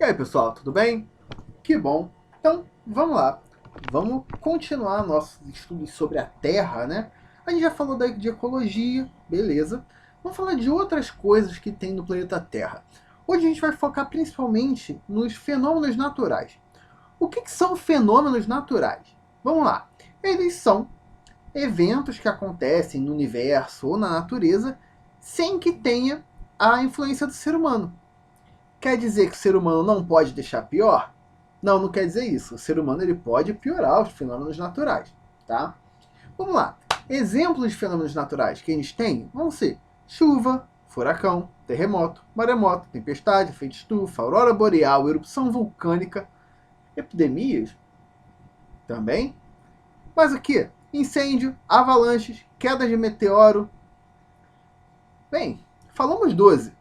E aí, pessoal, tudo bem? Que bom. Então, vamos lá. Vamos continuar nossos estudos sobre a Terra, né? A gente já falou de ecologia, beleza. Vamos falar de outras coisas que tem no planeta Terra. Hoje a gente vai focar principalmente nos fenômenos naturais. O que são fenômenos naturais? Vamos lá. Eles são eventos que acontecem no universo ou na natureza sem que tenha a influência do ser humano. Quer dizer que o ser humano não pode deixar pior? Não, não quer dizer isso. O ser humano ele pode piorar os fenômenos naturais, tá? Vamos lá. Exemplos de fenômenos naturais que a gente tem vão ser chuva, furacão, terremoto, maremoto, tempestade, efeito estufa, aurora boreal, erupção vulcânica, epidemias também. Mas o que? Incêndio, avalanches, quedas de meteoro. Bem, falamos 12.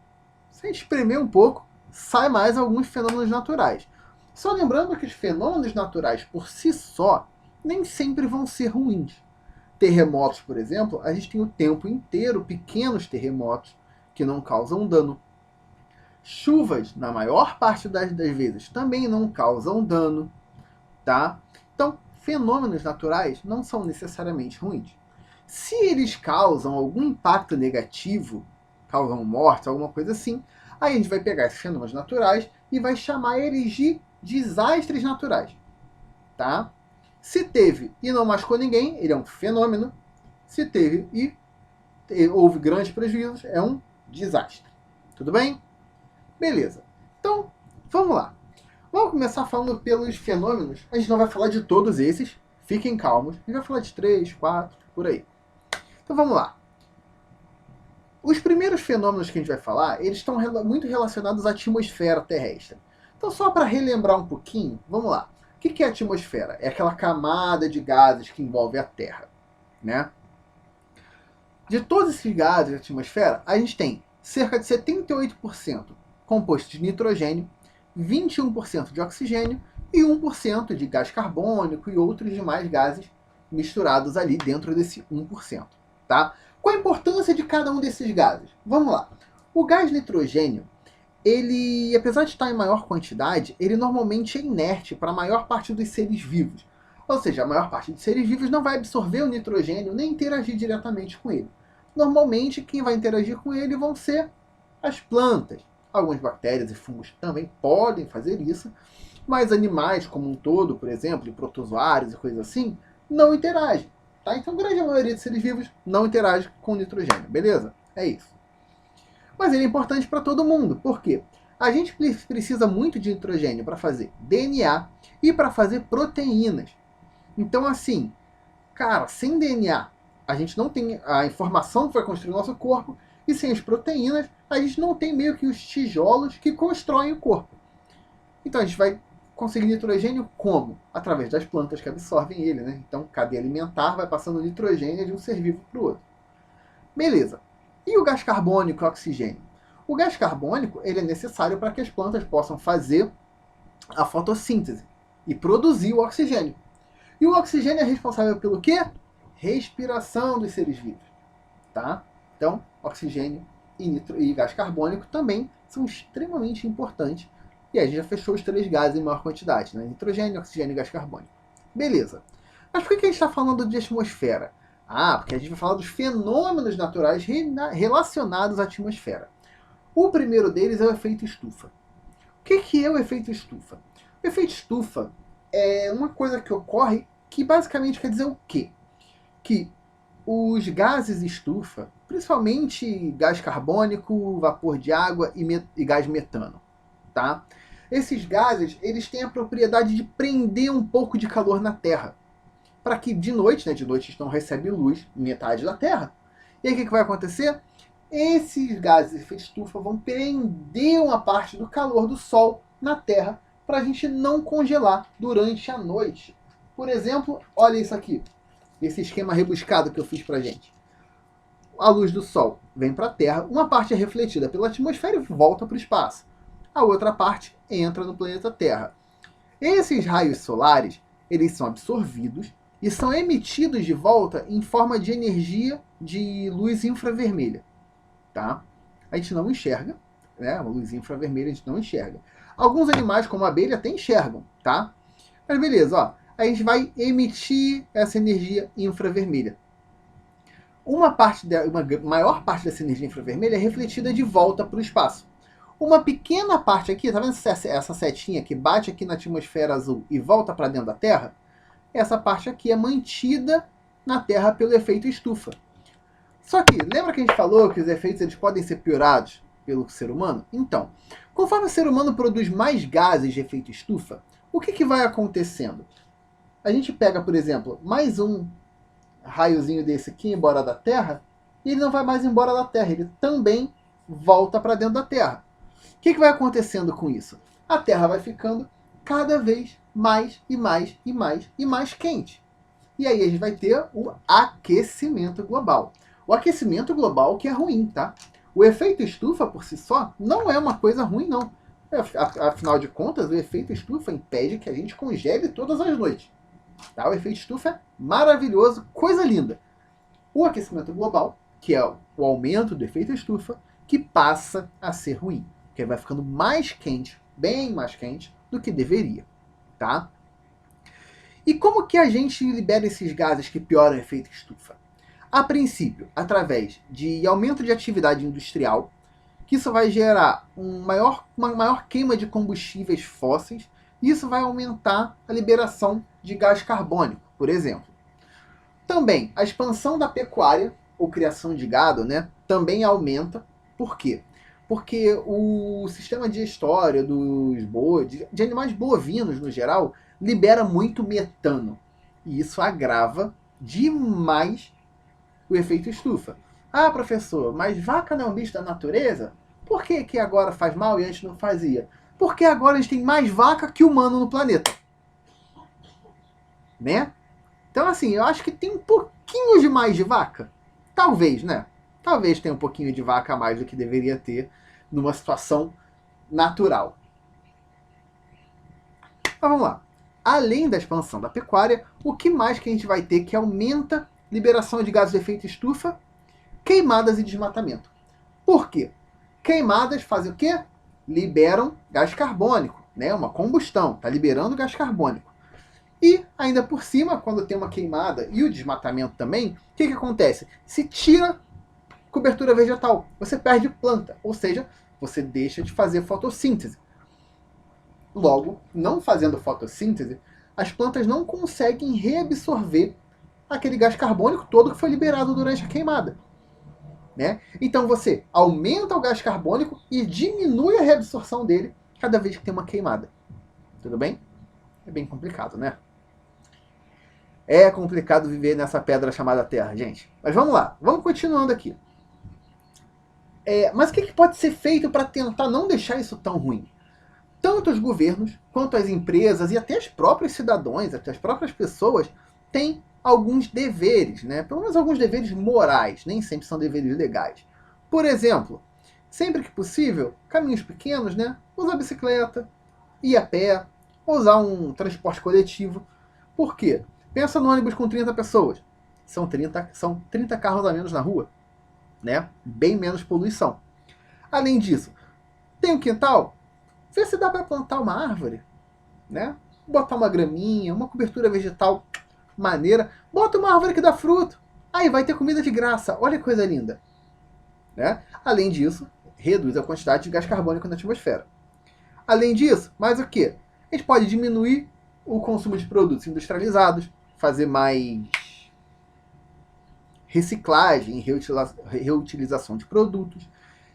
Se a gente espremer um pouco, sai mais alguns fenômenos naturais. Só lembrando que os fenômenos naturais por si só nem sempre vão ser ruins. Terremotos, por exemplo, a gente tem o tempo inteiro pequenos terremotos que não causam dano. Chuvas, na maior parte das vezes, também não causam dano, tá? Então, fenômenos naturais não são necessariamente ruins. Se eles causam algum impacto negativo, causam morte, alguma coisa assim, aí a gente vai pegar esses fenômenos naturais e vai chamar eles de desastres naturais, tá? Se teve e não machucou ninguém, ele é um fenômeno. Se teve e houve grandes prejuízos, é um desastre. Tudo bem? Beleza. Então, vamos lá. Vamos começar falando pelos fenômenos. A gente não vai falar de todos esses. Fiquem calmos. A gente vai falar de 3, 4, por aí. Então vamos lá. Os primeiros fenômenos que a gente vai falar, eles estão muito relacionados à atmosfera terrestre. Então, só para relembrar um pouquinho, vamos lá. O que é a atmosfera? É aquela camada de gases que envolve a Terra, né? De todos esses gases da atmosfera, a gente tem cerca de 78% composto de nitrogênio, 21% de oxigênio e 1% de gás carbônico e outros demais gases misturados ali dentro desse 1%, tá? Qual a importância de cada um desses gases? Vamos lá. O gás nitrogênio, ele, apesar de estar em maior quantidade, ele normalmente é inerte para a maior parte dos seres vivos. Ou seja, a maior parte dos seres vivos não vai absorver o nitrogênio nem interagir diretamente com ele. Normalmente, quem vai interagir com ele vão ser as plantas. Algumas bactérias e fungos também podem fazer isso, mas animais como um todo, por exemplo, e protozoários e coisas assim, não interagem. Tá? Então, a grande maioria dos seres vivos não interage com o nitrogênio, beleza? É isso. Mas ele é importante para todo mundo. Por quê? A gente precisa muito de nitrogênio para fazer DNA e para fazer proteínas. Então, assim, cara, sem DNA, a gente não tem a informação que vai construir o nosso corpo, e sem as proteínas, a gente não tem meio que os tijolos que constroem o corpo. Então, a gente vai conseguir nitrogênio como? Através das plantas que absorvem ele, né? Então, cadeia alimentar vai passando nitrogênio de um ser vivo para o outro. Beleza. E o gás carbônico e o oxigênio? O gás carbônico ele é necessário para que as plantas possam fazer a fotossíntese e produzir o oxigênio. E o oxigênio é responsável pelo quê? Respiração dos seres vivos. Tá? Então, oxigênio e gás carbônico também são extremamente importantes. E aí a gente já fechou os 3 gases em maior quantidade, né? Nitrogênio, oxigênio e gás carbônico. Beleza. Mas por que a gente está falando de atmosfera? Ah, porque a gente vai falar dos fenômenos naturais relacionados à atmosfera. O primeiro deles é o efeito estufa. O que é o efeito estufa? O efeito estufa é uma coisa que ocorre que basicamente quer dizer o quê? Que os gases estufa, principalmente gás carbônico, vapor de água e gás metano, tá? Esses gases eles têm a propriedade de prender um pouco de calor na Terra para que de noite, né, de noite estão recebem luz metade da Terra. E aí o que vai acontecer? Esses gases de efeito estufa vão prender uma parte do calor do Sol na Terra para a gente não congelar durante a noite. Por exemplo, olha isso aqui, esse esquema rebuscado que eu fiz para a gente. A luz do Sol vem para a Terra, uma parte é refletida pela atmosfera e volta para o espaço. A outra parte entra no planeta Terra. Esses raios solares eles são absorvidos e são emitidos de volta em forma de energia de luz infravermelha. Tá? A gente não enxerga, né? Uma luzinha infravermelha a gente não enxerga. Alguns animais, como a abelha, até enxergam, tá? Mas beleza, ó. A gente vai emitir essa energia infravermelha. Uma maior parte dessa energia infravermelha é refletida de volta para o espaço. Uma pequena parte aqui, tá vendo essa setinha que bate aqui na atmosfera azul e volta para dentro da Terra? Essa parte aqui é mantida na Terra pelo efeito estufa. Só que, lembra que a gente falou que os efeitos eles podem ser piorados pelo ser humano? Então, conforme o ser humano produz mais gases de efeito estufa, o que vai acontecendo? A gente pega, por exemplo, mais um raiozinho desse aqui embora da Terra, e ele não vai mais embora da Terra, ele também volta para dentro da Terra. O que vai acontecendo com isso? A Terra vai ficando cada vez mais e mais e mais e mais quente. E aí a gente vai ter o aquecimento global. O aquecimento global que é ruim, tá? O efeito estufa por si só não é uma coisa ruim, não. Afinal de contas, o efeito estufa impede que a gente congele todas as noites. Tá? O efeito estufa é maravilhoso, coisa linda. O aquecimento global, que é o aumento do efeito estufa, que passa a ser ruim. Porque vai ficando mais quente, bem mais quente, do que deveria. Tá? E como que a gente libera esses gases que pioram o efeito estufa? A princípio, através de aumento de atividade industrial, que isso vai gerar uma maior queima de combustíveis fósseis, e isso vai aumentar a liberação de gás carbônico, por exemplo. Também, a expansão da pecuária, ou criação de gado, né, também aumenta. Por quê? Porque o sistema digestório dos bois, de animais bovinos no geral, libera muito metano. E isso agrava demais o efeito estufa. Ah, professor, mas vaca não é um bicho da natureza? Por que agora faz mal e antes não fazia? Porque agora a gente tem mais vaca que humano no planeta. Né? Então, assim, eu acho que tem um pouquinho de mais de vaca. Talvez, né? Talvez tenha um pouquinho de vaca a mais do que deveria ter numa situação natural. Mas vamos lá. Além da expansão da pecuária, o que mais que a gente vai ter que aumenta a liberação de gases de efeito estufa? Queimadas e desmatamento. Por quê? Queimadas fazem o quê? Liberam gás carbônico, né? Uma combustão, está liberando gás carbônico. E, ainda por cima, quando tem uma queimada e o desmatamento também, o que acontece? Se tira cobertura vegetal, você perde planta, ou seja, você deixa de fazer fotossíntese. Logo, não fazendo fotossíntese, as plantas não conseguem reabsorver aquele gás carbônico todo que foi liberado durante a queimada. Né? Então você aumenta o gás carbônico e diminui a reabsorção dele cada vez que tem uma queimada. Tudo bem? É bem complicado, né? É complicado viver nessa pedra chamada Terra, gente. Mas vamos lá, vamos continuando aqui. Mas o que pode ser feito para tentar não deixar isso tão ruim? Tanto os governos, quanto as empresas e até os próprios cidadãos, até as próprias pessoas, têm alguns deveres, né? Pelo menos alguns deveres morais, nem sempre são deveres legais. Por exemplo, sempre que possível, caminhos pequenos, né? Usar bicicleta, ir a pé, usar um transporte coletivo. Por quê? Pensa no ônibus com 30 pessoas. São 30 carros a menos na rua, né? Bem menos poluição. Além disso, tem um quintal? Vê se dá para plantar uma árvore, né? Botar uma graminha, uma cobertura vegetal maneira. Bota uma árvore que dá fruto. Aí vai ter comida de graça. Olha que coisa linda. Né? Além disso, reduz a quantidade de gás carbônico na atmosfera. Além disso, mais o quê? A gente pode diminuir o consumo de produtos industrializados, fazer mais reciclagem e reutilização de produtos.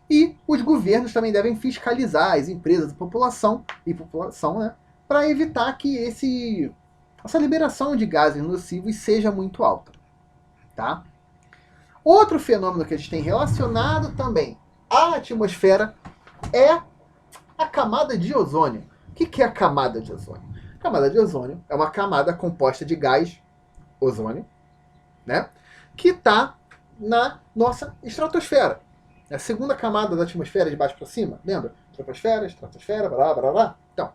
E os governos também devem fiscalizar as empresas e população, né, para evitar que essa liberação de gases nocivos seja muito alta. Tá? Outro fenômeno que a gente tem relacionado também à atmosfera é a camada de ozônio. O que é a camada de ozônio? A camada de ozônio é uma camada composta de gás ozônio, né, que está na nossa estratosfera. É a segunda camada da atmosfera de baixo para cima, lembra? Troposfera, estratosfera, blá, blá, blá. Então,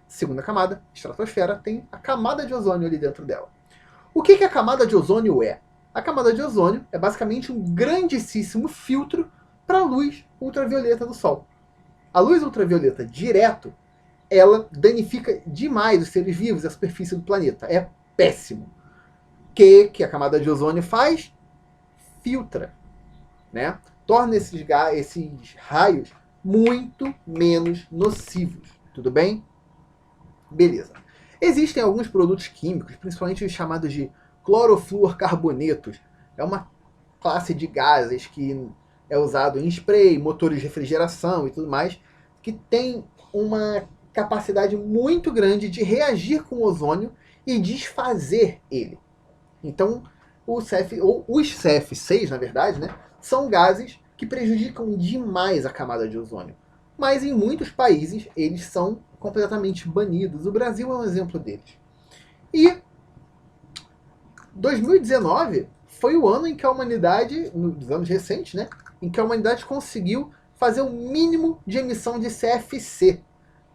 segunda camada, estratosfera, tem a camada de ozônio ali dentro dela. O que a camada de ozônio é? A camada de ozônio é basicamente um grandíssimo filtro para a luz ultravioleta do Sol. A luz ultravioleta direto, ela danifica demais os seres vivos e a superfície do planeta. É péssimo. O que a camada de ozônio faz? Filtra, né? Torna esses raios muito menos nocivos. Tudo bem? Beleza. Existem alguns produtos químicos, principalmente os chamados de clorofluorcarbonetos. É uma classe de gases que é usado em spray, motores de refrigeração e tudo mais, que tem uma capacidade muito grande de reagir com o ozônio e desfazer ele. Então, os CF6, na verdade, né, são gases que prejudicam demais a camada de ozônio. Mas em muitos países eles são completamente banidos. O Brasil é um exemplo deles. E 2019 foi o ano em que a humanidade, nos anos recentes, né, em que a humanidade conseguiu fazer o mínimo de emissão de CFC.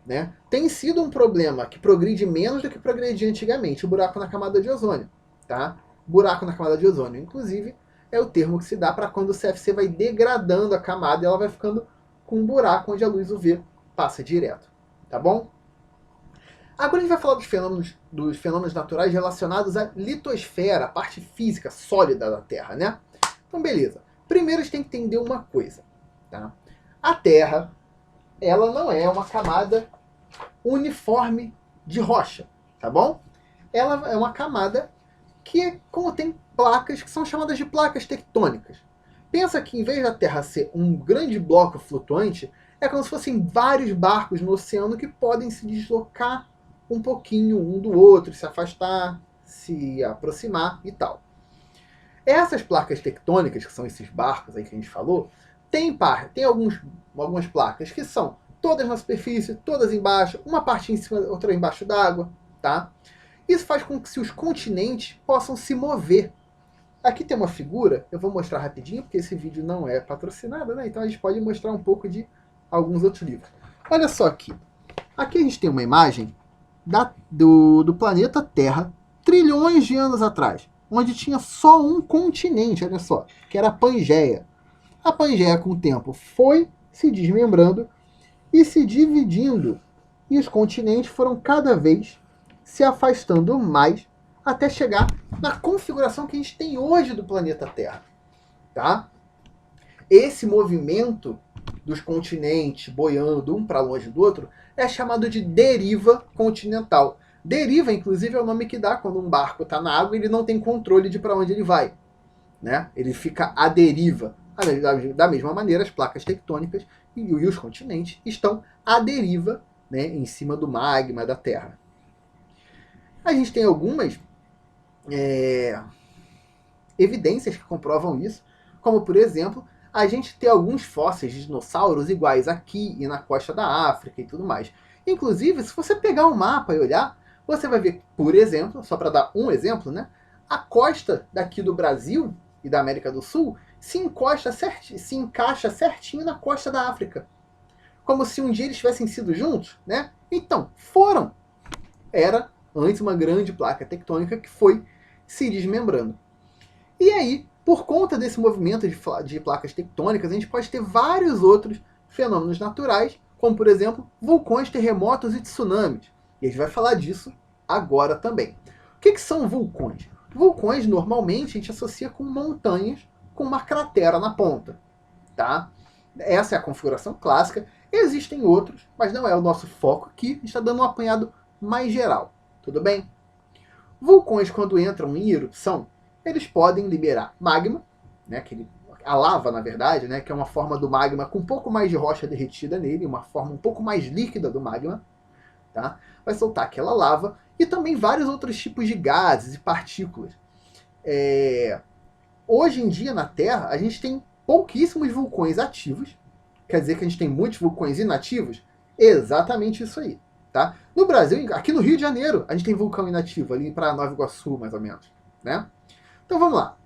Né? Tem sido um problema que progride menos do que progredia antigamente, o buraco na camada de ozônio. Tá? Buraco na camada de ozônio, inclusive, é o termo que se dá para quando o CFC vai degradando a camada e ela vai ficando com um buraco onde a luz UV passa direto. Tá bom? Agora a gente vai falar dos fenômenos naturais relacionados à litosfera, a parte física, sólida da Terra, né? Então, beleza. Primeiro a gente tem que entender uma coisa. Tá? A Terra, ela não é uma camada uniforme de rocha, tá bom? Ela é uma camada que contém placas que são chamadas de placas tectônicas. Pensa que em vez da Terra ser um grande bloco flutuante, é como se fossem vários barcos no oceano que podem se deslocar um pouquinho um do outro, se afastar, se aproximar e tal. Essas placas tectônicas, que são esses barcos aí que a gente falou, tem algumas placas que são todas na superfície, todas embaixo, uma parte em cima, outra embaixo d'água, tá? Isso faz com que os continentes possam se mover. Aqui tem uma figura, eu vou mostrar rapidinho, porque esse vídeo não é patrocinado, né? Então a gente pode mostrar um pouco de alguns outros livros. Olha só aqui. Aqui a gente tem uma imagem do planeta Terra, trilhões de anos atrás, onde tinha só um continente, olha só, que era a Pangeia. A Pangeia, com o tempo, foi se desmembrando e se dividindo, e os continentes foram cada vez se afastando mais até chegar na configuração que a gente tem hoje do planeta Terra. Tá? Esse movimento dos continentes boiando um para longe do outro é chamado de deriva continental. Deriva, inclusive, é o nome que dá quando um barco está na água e ele não tem controle de para onde ele vai. Né? Ele fica à deriva. Da mesma maneira, as placas tectônicas e os continentes estão à deriva, né, em cima do magma da Terra. A gente tem algumas evidências que comprovam isso, como, por exemplo, a gente ter alguns fósseis de dinossauros iguais aqui e na costa da África e tudo mais. Inclusive, se você pegar um mapa e olhar, você vai ver, por exemplo, só para dar um exemplo, né, a costa daqui do Brasil e da América do Sul se encaixa certinho na costa da África. Como se um dia eles tivessem sido juntos, né? Então, foram. Era antes uma grande placa tectônica que foi se desmembrando. E aí, por conta desse movimento de placas tectônicas, a gente pode ter vários outros fenômenos naturais, como, por exemplo, vulcões, terremotos e tsunamis. E a gente vai falar disso agora também. O que são vulcões? Vulcões, normalmente, a gente associa com montanhas com uma cratera na ponta. Tá? Essa é a configuração clássica. Existem outros, mas não é o nosso foco aqui. A gente está dando um apanhado mais geral. Tudo bem? Vulcões, quando entram em erupção, eles podem liberar magma, né, a lava, na verdade, né, que é uma forma do magma com um pouco mais de rocha derretida nele, uma forma um pouco mais líquida do magma. Tá? Vai soltar aquela lava e também vários outros tipos de gases e partículas. Hoje em dia, na Terra, a gente tem pouquíssimos vulcões ativos. Quer dizer que a gente tem muitos vulcões inativos? Exatamente isso aí. Tá? No Brasil, aqui no Rio de Janeiro, a gente tem vulcão inativo, ali para Nova Iguaçu, mais ou menos. Né? Então vamos lá.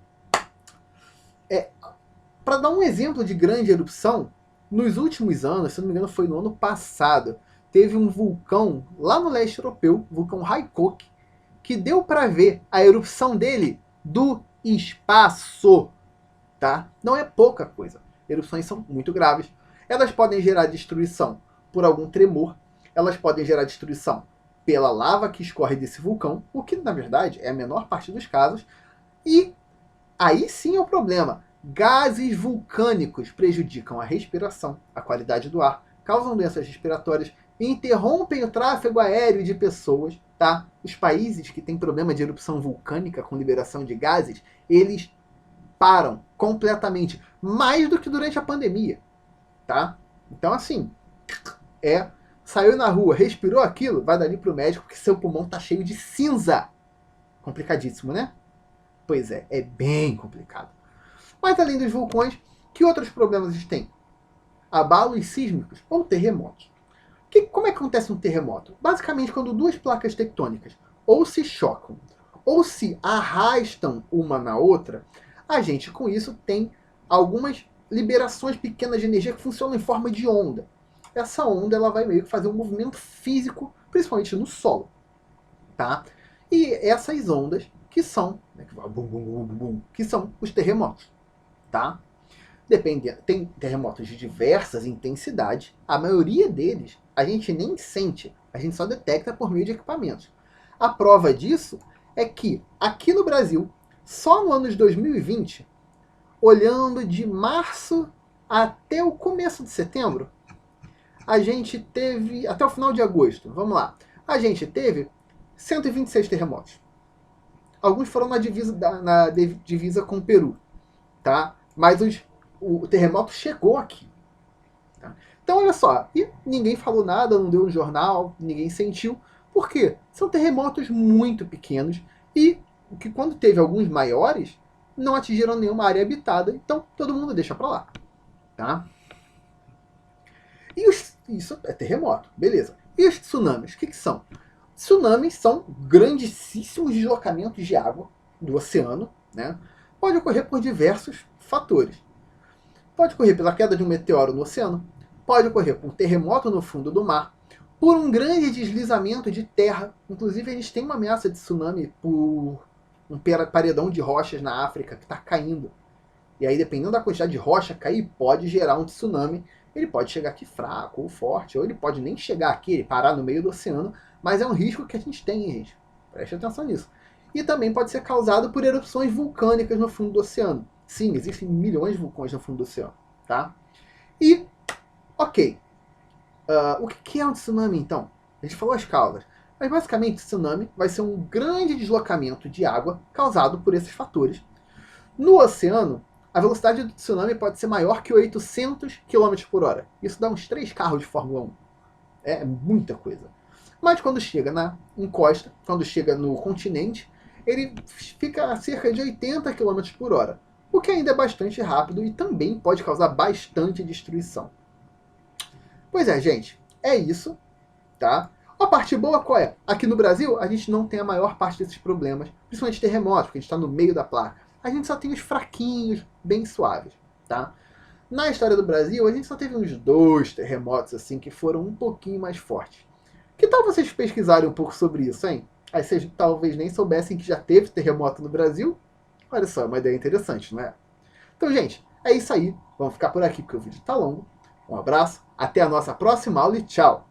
Para dar um exemplo de grande erupção, nos últimos anos, se não me engano foi no ano passado, teve um vulcão lá no leste europeu, o vulcão Haikok, que deu para ver a erupção dele do espaço. Tá? Não é pouca coisa. Erupções são muito graves. Elas podem gerar destruição por algum tremor, elas podem gerar destruição pela lava que escorre desse vulcão, o que na verdade é a menor parte dos casos, e aí sim é o problema. Gases vulcânicos prejudicam a respiração, a qualidade do ar, causam doenças respiratórias, interrompem o tráfego aéreo de pessoas, tá? Os países que têm problema de erupção vulcânica com liberação de gases, eles param completamente, mais do que durante a pandemia, tá? Então assim, saiu na rua, respirou aquilo, vai dali pro médico que seu pulmão tá cheio de cinza. Complicadíssimo, né? Pois é bem complicado. Mas além dos vulcões, que outros problemas eles têm? Abalos sísmicos ou terremotos. Como é que acontece um terremoto? Basicamente, quando duas placas tectônicas ou se chocam ou se arrastam uma na outra, a gente com isso tem algumas liberações pequenas de energia que funcionam em forma de onda. Essa onda ela vai meio que fazer um movimento físico, principalmente no solo. Tá? E essas ondas que são, que são os terremotos. Tá? Tem terremotos de diversas intensidades. A maioria deles a gente nem sente, a gente só detecta por meio de equipamentos. A prova disso é que aqui no Brasil, só no ano de 2020, olhando de março até o começo de setembro, a gente teve, até o final de agosto, vamos lá, a gente teve 126 terremotos. Alguns foram na divisa com o Peru, tá? Mas o terremoto chegou aqui. Tá? Então, olha só, e ninguém falou nada, não deu no jornal, ninguém sentiu. Por quê? São terremotos muito pequenos e que quando teve alguns maiores, não atingiram nenhuma área habitada, então todo mundo deixa pra lá. Tá? Isso é terremoto, beleza. E os tsunamis, o que são? Tsunamis são grandíssimos deslocamentos de água do oceano, né? Pode ocorrer por diversos fatores. Pode ocorrer pela queda de um meteoro no oceano, pode ocorrer por um terremoto no fundo do mar, por um grande deslizamento de terra. Inclusive, a gente tem uma ameaça de tsunami por um paredão de rochas na África que está caindo. E aí, dependendo da quantidade de rocha cair, pode gerar um tsunami. Ele pode chegar aqui fraco ou forte, ou ele pode nem chegar aqui, ele parar no meio do oceano, mas é um risco que a gente tem, gente. Preste atenção nisso. E também pode ser causado por erupções vulcânicas no fundo do oceano. Sim, existem milhões de vulcões no fundo do oceano. Tá? E, ok. O que é um tsunami, então? A gente falou as causas. Mas, basicamente, tsunami vai ser um grande deslocamento de água causado por esses fatores. No oceano, a velocidade do tsunami pode ser maior que 800 km por hora. Isso dá uns 3 carros de Fórmula 1. É muita coisa. Mas quando chega na encosta, quando chega no continente, ele fica a cerca de 80 km por hora. O que ainda é bastante rápido e também pode causar bastante destruição. Pois é, gente. É isso. Tá? A parte boa qual é? Aqui no Brasil, a gente não tem a maior parte desses problemas, principalmente terremotos, porque a gente está no meio da placa. A gente só tem os fraquinhos, bem suaves, tá? Na história do Brasil, a gente só teve uns 2 terremotos assim que foram um pouquinho mais fortes. Que tal vocês pesquisarem um pouco sobre isso, hein? Aí vocês talvez nem soubessem que já teve terremoto no Brasil. Olha só, é uma ideia interessante, não é? Então, gente, é isso aí. Vamos ficar por aqui porque o vídeo está longo. Um abraço, até a nossa próxima aula e tchau!